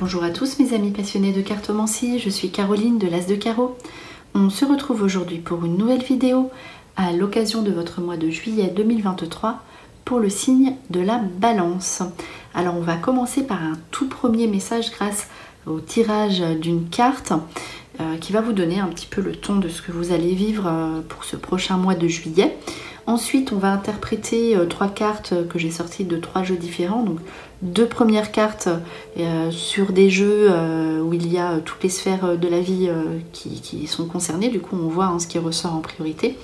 Bonjour à tous mes amis passionnés de cartomancie, je suis Caroline de l'As de Carreau. On se retrouve aujourd'hui pour une nouvelle vidéo à l'occasion de votre mois de juillet 2023 pour le signe de la Balance. Alors on va commencer par un tout premier message grâce au tirage d'une carte qui va vous donner un petit peu le ton de ce que vous allez vivre pour ce prochain mois de juillet. Ensuite, on va interpréter trois cartes que j'ai sorties de trois jeux différents. Donc, deux premières cartes sur des jeux où il y a toutes les sphères de la vie qui sont concernées. Du coup, on voit ce qui ressort en priorité.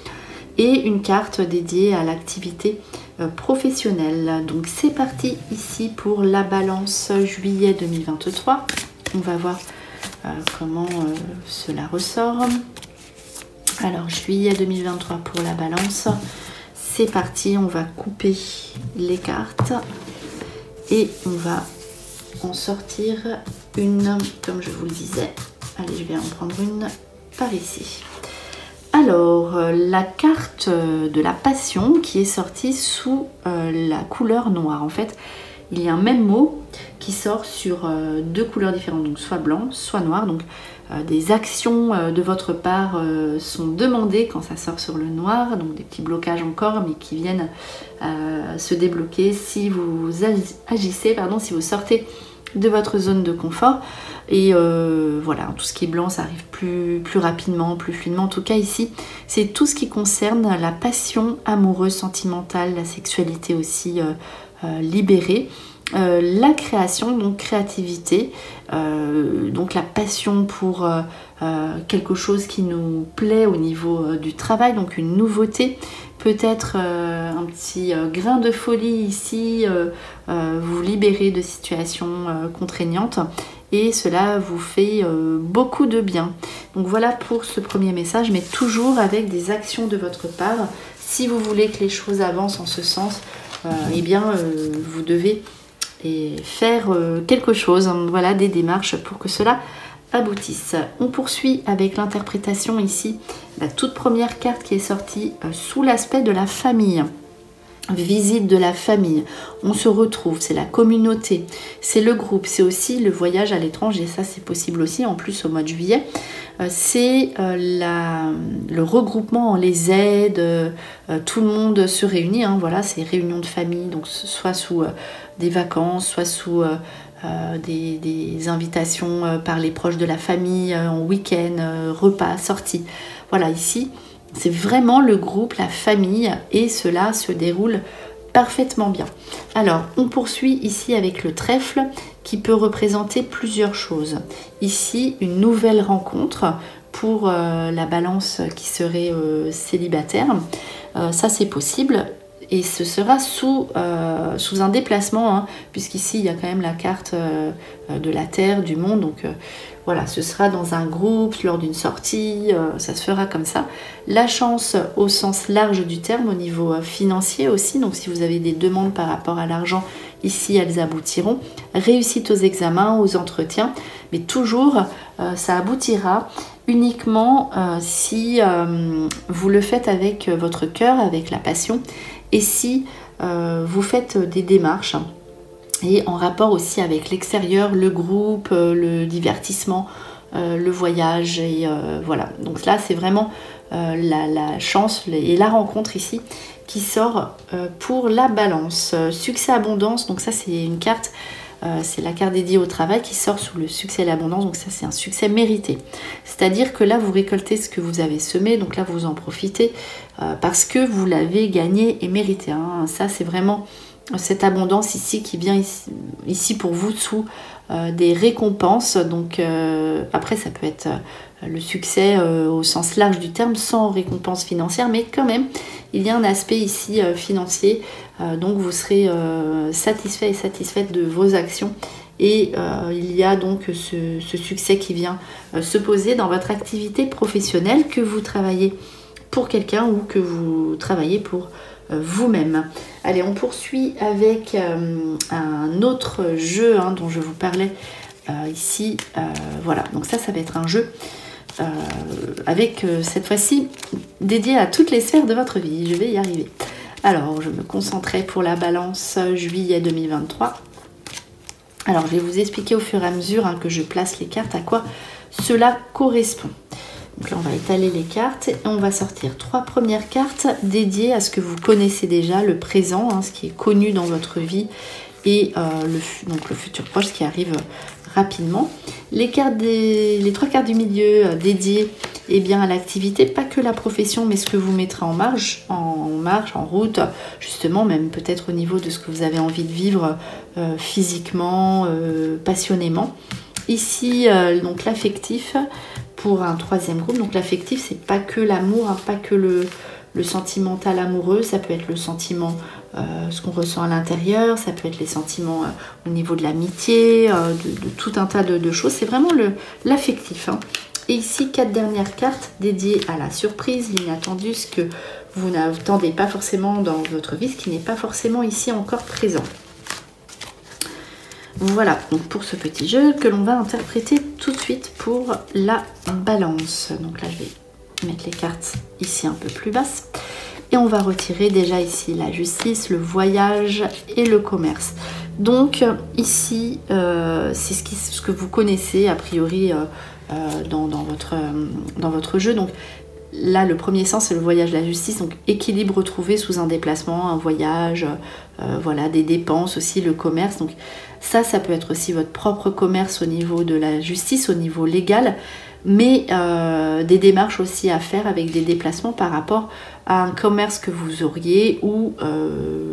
Et une carte dédiée à l'activité professionnelle. Donc, c'est parti ici pour la Balance juillet 2023. On va voir comment cela ressort. Alors, juillet 2023 pour la Balance. C'est parti, on va couper les cartes et on va en sortir une, comme je vous le disais. Allez, je vais en prendre une par ici. Alors, la carte de la passion qui est sortie sous la couleur noire. En fait, il y a un même mot qui sort sur deux couleurs différentes, donc soit blanc, soit noir. Donc, des actions de votre part sont demandées quand ça sort sur le noir, donc des petits blocages encore, mais qui viennent se débloquer si vous agissez, si vous sortez de votre zone de confort. Et voilà, tout ce qui est blanc, ça arrive plus rapidement, plus fluidement. En tout cas ici, c'est tout ce qui concerne la passion amoureuse, sentimentale, la sexualité aussi libérée. La création, donc créativité, donc la passion pour quelque chose qui nous plaît au niveau du travail, donc une nouveauté, peut-être un petit grain de folie ici, vous libérez de situations contraignantes et cela vous fait beaucoup de bien. Donc voilà pour ce premier message, mais toujours avec des actions de votre part. Si vous voulez que les choses avancent en ce sens, eh bien vous devez faire quelque chose, voilà, des démarches pour que cela aboutisse. On poursuit avec l'interprétation ici, la toute première carte qui est sortie sous l'aspect de la famille. Visite de la famille, on se retrouve, c'est la communauté, c'est le groupe, c'est aussi le voyage à l'étranger, ça c'est possible aussi en plus au mois de juillet. C'est le regroupement, les aides, tout le monde se réunit, voilà, c'est réunion de famille, donc soit sous des vacances, soit sous des invitations par les proches de la famille, en week-end, repas, sorties. Voilà, ici, c'est vraiment le groupe, la famille, et cela se déroule parfaitement bien. Alors, on poursuit ici avec le trèfle qui peut représenter plusieurs choses. Ici, une nouvelle rencontre pour la Balance qui serait célibataire. Ça, c'est possible. Et ce sera sous un déplacement, puisqu'ici, il y a quand même la carte de la Terre, du monde. Donc, voilà, ce sera dans un groupe, lors d'une sortie, ça se fera comme ça. La chance au sens large du terme, au niveau financier aussi. Donc, si vous avez des demandes par rapport à l'argent, ici, elles aboutiront. Réussite aux examens, aux entretiens. Mais toujours, ça aboutira uniquement si vous le faites avec votre cœur, avec la passion. Et si vous faites des démarches et en rapport aussi avec l'extérieur, le groupe, le divertissement, le voyage, et voilà. Donc là, c'est vraiment la chance et la rencontre ici qui sort pour la Balance. Succès, abondance, donc ça c'est une carte, c'est la carte dédiée au travail qui sort sous le succès et l'abondance, donc ça c'est un succès mérité. C'est-à-dire que là vous récoltez ce que vous avez semé, donc là vous en profitez parce que vous l'avez gagné et mérité. Ça c'est vraiment cette abondance ici qui vient ici pour vous sous des récompenses. Donc après ça peut être le succès au sens large du terme sans récompense financière, mais quand même il y a un aspect ici financier, donc vous serez satisfait et satisfaite de vos actions. Et il y a donc ce succès qui vient se poser dans votre activité professionnelle, que vous travaillez pour quelqu'un ou que vous travaillez pour vous-même. Allez, on poursuit avec un autre jeu dont je vous parlais ici. Voilà, donc ça va être un jeu avec cette fois-ci dédié à toutes les sphères de votre vie. Je vais y arriver. Alors, je me concentrais pour la Balance juillet 2023. Alors, je vais vous expliquer au fur et à mesure que je place les cartes à quoi cela correspond. Donc là, on va étaler les cartes et on va sortir 3 premières cartes dédiées à ce que vous connaissez déjà, le présent, ce qui est connu dans votre vie, et donc le futur proche, ce qui arrive rapidement. Les 3 cartes du milieu dédiées à l'activité, pas que la profession, mais ce que vous mettrez en marche, en route, justement, même peut-être au niveau de ce que vous avez envie de vivre physiquement, passionnément. Ici, donc l'affectif, pour un 3e groupe. Donc l'affectif, c'est pas que l'amour, pas que le sentimental amoureux, ça peut être le sentiment, ce qu'on ressent à l'intérieur, ça peut être les sentiments au niveau de l'amitié, de tout un tas de choses. C'est vraiment l'affectif. Et ici, 4 dernières cartes dédiées à la surprise, l'inattendu, ce que vous n'attendez pas forcément dans votre vie, ce qui n'est pas forcément ici encore présent. Voilà, donc pour ce petit jeu que l'on va interpréter tout de suite pour la balance. Donc là, je vais mettre les cartes ici un peu plus basses. Et on va retirer déjà ici la justice, le voyage et le commerce. Donc ici, c'est ce que vous connaissez a priori dans votre jeu. Donc là, le premier sens, c'est le voyage, la justice. Donc équilibre retrouvé sous un déplacement, un voyage, voilà, des dépenses aussi, le commerce. Donc ça peut être aussi votre propre commerce au niveau de la justice, au niveau légal, mais des démarches aussi à faire avec des déplacements par rapport à un commerce que vous auriez ou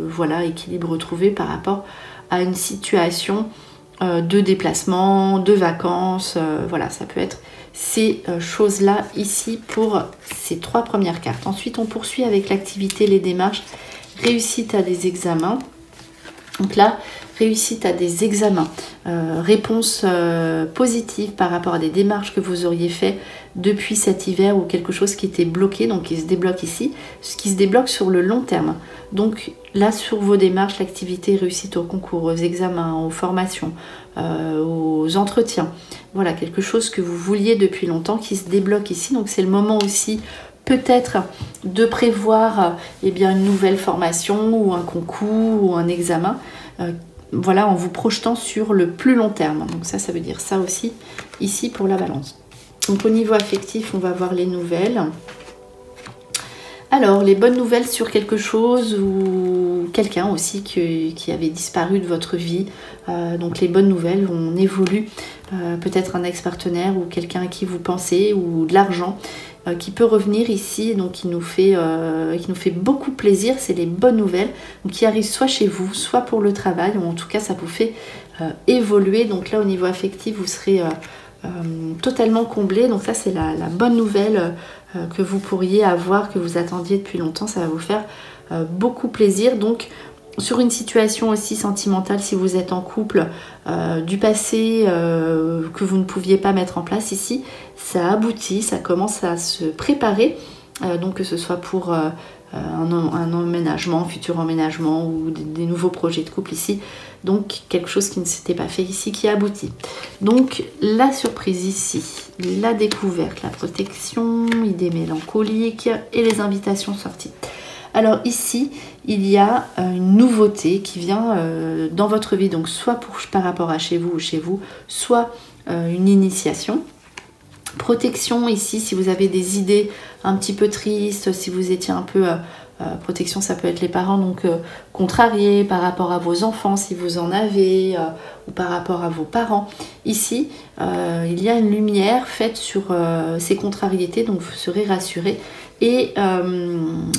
voilà, équilibre retrouvé par rapport à une situation de déplacement, de vacances, voilà, ça peut être ces choses-là ici pour ces 3 premières cartes. Ensuite, on poursuit avec l'activité, les démarches, réussite à des examens. Donc là, réussite à des examens, réponse positive par rapport à des démarches que vous auriez fait depuis cet hiver ou quelque chose qui était bloqué, donc qui se débloque ici, ce qui se débloque sur le long terme. Donc là, sur vos démarches, l'activité, réussite aux concours, aux examens, aux formations, aux entretiens, voilà, quelque chose que vous vouliez depuis longtemps qui se débloque ici. Donc c'est le moment aussi peut-être de prévoir une nouvelle formation ou un concours ou un examen, voilà, en vous projetant sur le plus long terme. Donc ça veut dire ça aussi ici pour la balance. Donc au niveau affectif, on va voir les nouvelles. Alors, les bonnes nouvelles sur quelque chose ou quelqu'un aussi qui avait disparu de votre vie. Donc les bonnes nouvelles, on évolue, peut-être un ex-partenaire ou quelqu'un à qui vous pensez, ou de l'argent qui peut revenir ici, donc qui nous fait beaucoup plaisir. C'est les bonnes nouvelles, donc qui arrivent soit chez vous, soit pour le travail, ou en tout cas ça vous fait évoluer. Donc là, au niveau affectif, vous serez totalement comblé. Donc ça, c'est la bonne nouvelle que vous pourriez avoir, que vous attendiez depuis longtemps. Ça va vous faire beaucoup plaisir. Donc sur une situation aussi sentimentale, si vous êtes en couple, du passé que vous ne pouviez pas mettre en place ici, ça aboutit, ça commence à se préparer, donc que ce soit pour un emménagement, futur emménagement ou des nouveaux projets de couple ici. Donc quelque chose qui ne s'était pas fait ici qui aboutit. Donc la surprise ici, la découverte, la protection, idées mélancoliques et les invitations sorties. Alors ici, il y a une nouveauté qui vient dans votre vie, donc soit par rapport à chez vous ou chez vous, soit une initiation. Protection ici, si vous avez des idées un petit peu tristes, si vous étiez un peu... protection, ça peut être les parents, donc contrariés par rapport à vos enfants, si vous en avez, ou par rapport à vos parents. Ici, il y a une lumière faite sur ces contrariétés, donc vous serez rassurés. Et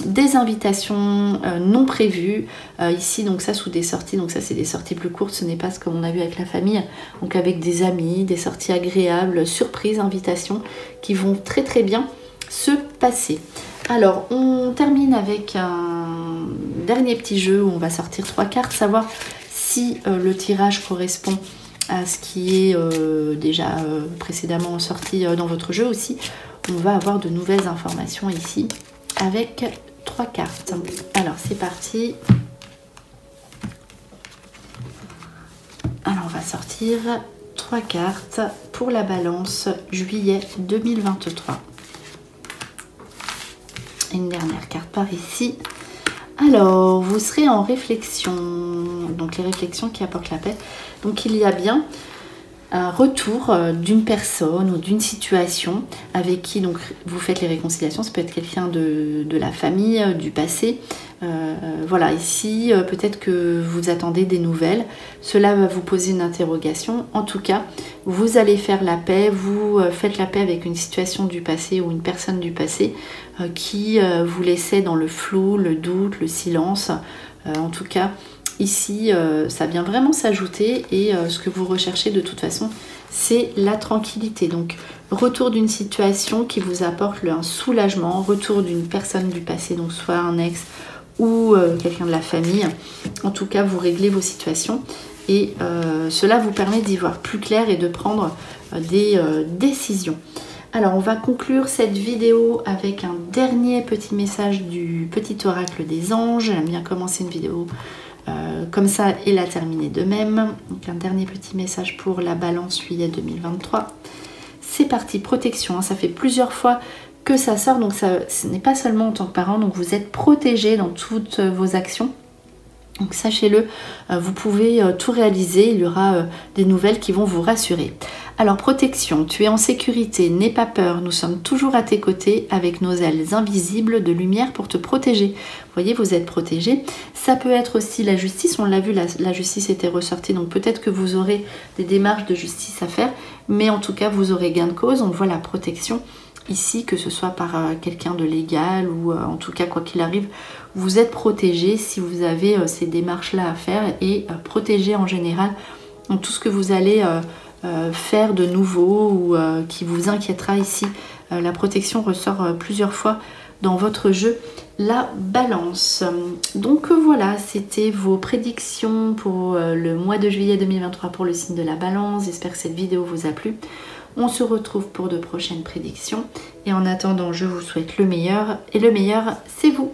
des invitations non prévues ici, donc ça sous des sorties, donc ça c'est des sorties plus courtes, ce n'est pas ce qu'on a vu avec la famille, donc avec des amis, des sorties agréables, surprises, invitations qui vont très très bien se passer. Alors on termine avec un dernier petit jeu où on va sortir 3 cartes, savoir si le tirage correspond à ce qui est déjà précédemment sorti dans votre jeu aussi. On va avoir de nouvelles informations ici avec 3 cartes. Alors c'est parti. Alors on va sortir 3 cartes pour la balance juillet 2023. Une dernière carte par ici. Alors, vous serez en réflexion, donc les réflexions qui apportent la paix. Donc il y a bien un retour d'une personne ou d'une situation avec qui donc vous faites les réconciliations. Ça peut être quelqu'un de la famille, du passé. Voilà, ici, peut-être que vous attendez des nouvelles. Cela va vous poser une interrogation. En tout cas, vous allez faire la paix. Vous faites la paix avec une situation du passé ou une personne du passé qui vous laissait dans le flou, le doute, le silence. En tout cas, ici, ça vient vraiment s'ajouter et ce que vous recherchez de toute façon, c'est la tranquillité. Donc, retour d'une situation qui vous apporte un soulagement, retour d'une personne du passé, donc soit un ex ou quelqu'un de la famille. En tout cas, vous réglez vos situations et cela vous permet d'y voir plus clair et de prendre des décisions. Alors, on va conclure cette vidéo avec un dernier petit message du petit oracle des anges. J'aime bien commencer une vidéo comme ça et la terminer de même. Donc un dernier petit message pour la balance juillet 2023. C'est parti, protection, hein, ça fait plusieurs fois que ça sort, donc ce n'est pas seulement en tant que parent, donc vous êtes protégé dans toutes vos actions. Donc sachez-le, vous pouvez tout réaliser, il y aura des nouvelles qui vont vous rassurer. Alors protection, tu es en sécurité, n'aie pas peur, nous sommes toujours à tes côtés avec nos ailes invisibles de lumière pour te protéger. Vous voyez, vous êtes protégé. Ça peut être aussi la justice, on l'a vu, la justice était ressortie, donc peut-être que vous aurez des démarches de justice à faire, mais en tout cas vous aurez gain de cause, on voit la protection. Ici, que ce soit par quelqu'un de légal ou en tout cas quoi qu'il arrive, vous êtes protégé si vous avez ces démarches-là à faire et protégé en général dans tout ce que vous allez faire de nouveau ou qui vous inquiétera ici. La protection ressort plusieurs fois dans votre jeu, la balance. Donc voilà, c'était vos prédictions pour le mois de juillet 2023 pour le signe de la balance. J'espère que cette vidéo vous a plu. On se retrouve pour de prochaines prédictions. Et en attendant, je vous souhaite le meilleur. Et le meilleur, c'est vous.